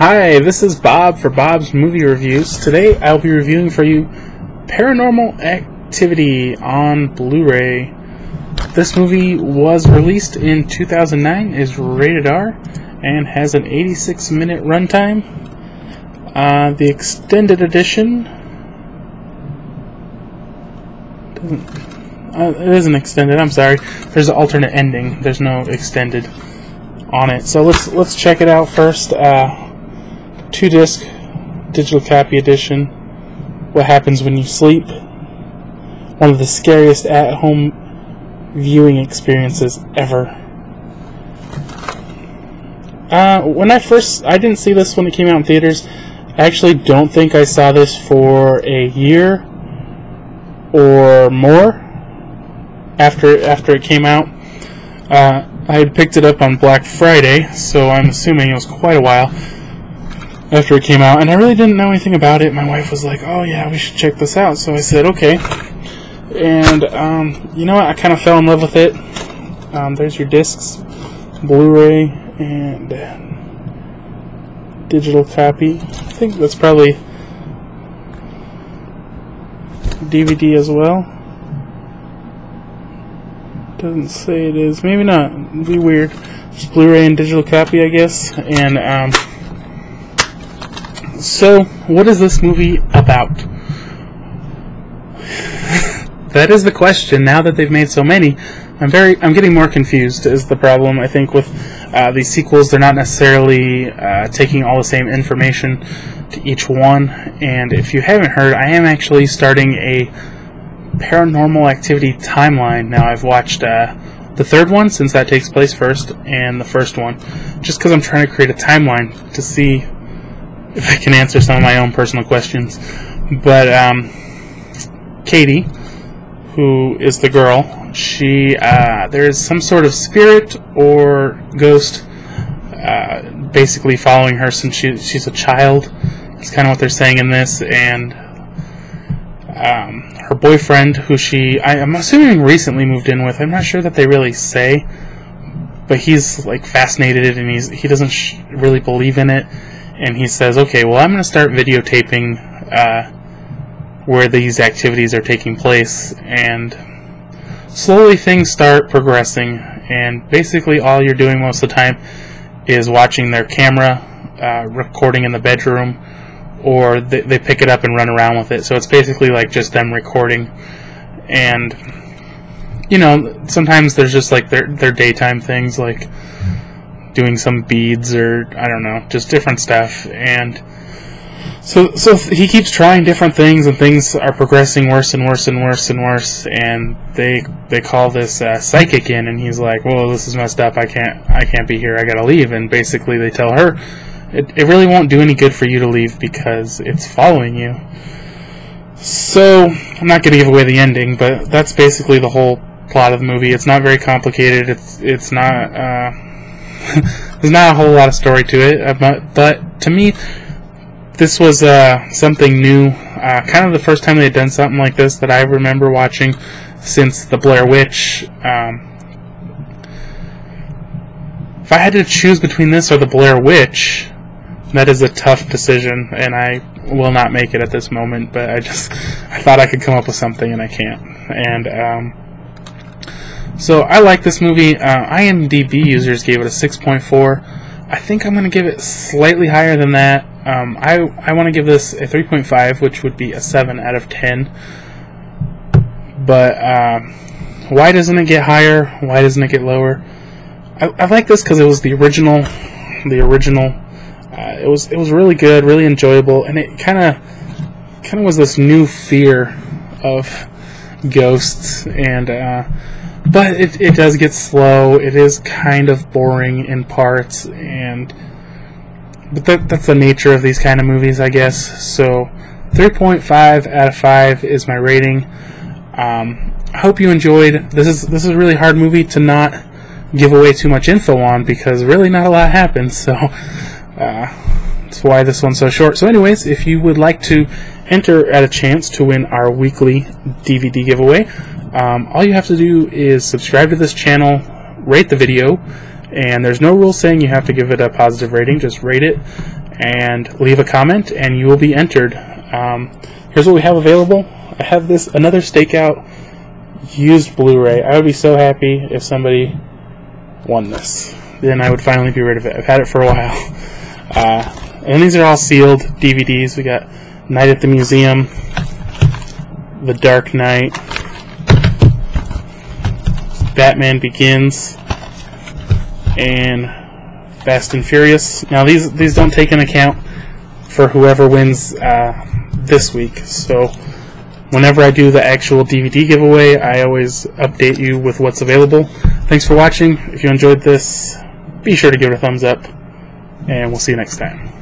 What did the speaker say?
Hi, this is Bob for Bob's Movie Reviews. Today I'll be reviewing for you Paranormal Activity on Blu-ray. This movie was released in 2009, is rated R, and has an 86-minute runtime. The extended edition it isn't extended, I'm sorry. There's an alternate ending. There's no extended on it. So let's check it out first. 2-disc digital copy edition. What happens when you sleep? One of the scariest at-home viewing experiences ever. I didn't see this when it came out in theaters. I actually don't think I saw this for a year or more after it came out. I had picked it up on Black Friday, so I'm assuming it was quite a while after it came out, and I really didn't know anything about it. My wife was like, "Oh yeah, we should check this out," so I said okay. And you know what, I kind of fell in love with it. There's your discs, Blu-ray and digital copy. I think that's probably DVD as well. Doesn't say it is. Maybe not. It'd be weird. Just Blu-ray and digital copy, I guess. And so, what is this movie about? That is the question. Now that they've made so many, I'm getting more confused. Is the problem? I think with these sequels, they're not necessarily taking all the same information to each one. And if you haven't heard, I am actually starting a Paranormal Activity timeline. Now I've watched the third one, since that takes place first, and the first one, just because I'm trying to create a timeline to see if I can answer some of my own personal questions. But Katie, who is the girl, she there's some sort of spirit or ghost basically following her since she's a child. It's kind of what they're saying in this. And her boyfriend, who I'm assuming recently moved in with, I'm not sure that they really say, but he's like fascinated, and he doesn't really believe in it, and he says, okay, well, I'm going to start videotaping where these activities are taking place. And slowly things start progressing, and basically all you're doing most of the time is watching their camera recording in the bedroom, or they pick it up and run around with it. So it's basically like just them recording. And you know, sometimes there's just like their daytime things, like doing some beads, or I don't know, just different stuff. And so he keeps trying different things, and things are progressing worse and worse and worse and worse. And they call this psychic in, and he's like, "Well, this is messed up. I can't be here. I gotta leave." And basically they tell her, It really won't do any good for you to leave because it's following you. So, I'm not going to give away the ending, but that's basically the whole plot of the movie. It's not very complicated. It's not there's not a whole lot of story to it. But to me, this was something new. Kind of the first time they had done something like this that I remember watching since the Blair Witch. If I had to choose between this or the Blair Witch, that is a tough decision, and I will not make it at this moment, but I thought I could come up with something, and I can't. And so I like this movie. IMDb users gave it a 6.4. I think I'm going to give it slightly higher than that. I want to give this a 3.5, which would be a 7 out of 10. But why doesn't it get higher? Why doesn't it get lower? I like this because it was the original. It was really good, really enjoyable, and it kind of was this new fear of ghosts. And but it does get slow. It is kind of boring in parts, but that's the nature of these kind of movies, I guess. So 3.5 out of 5 is my rating. I hope you enjoyed. This is a really hard movie to not give away too much info on, because really not a lot happens. So that's why this one's so short. So anyways, if you would like to enter at a chance to win our weekly DVD giveaway, all you have to do is subscribe to this channel, rate the video, and there's no rule saying you have to give it a positive rating, just rate it, and leave a comment, and you will be entered. Here's what we have available. I have another Stakeout used Blu-ray. I would be so happy if somebody won this. Then I would finally be rid of it. I've had it for a while. And these are all sealed DVDs. We got Night at the Museum, The Dark Knight, Batman Begins, and Fast and Furious. Now these don't take into account for whoever wins this week. So whenever I do the actual DVD giveaway, I always update you with what's available. Thanks for watching. If you enjoyed this, be sure to give it a thumbs up, and we'll see you next time.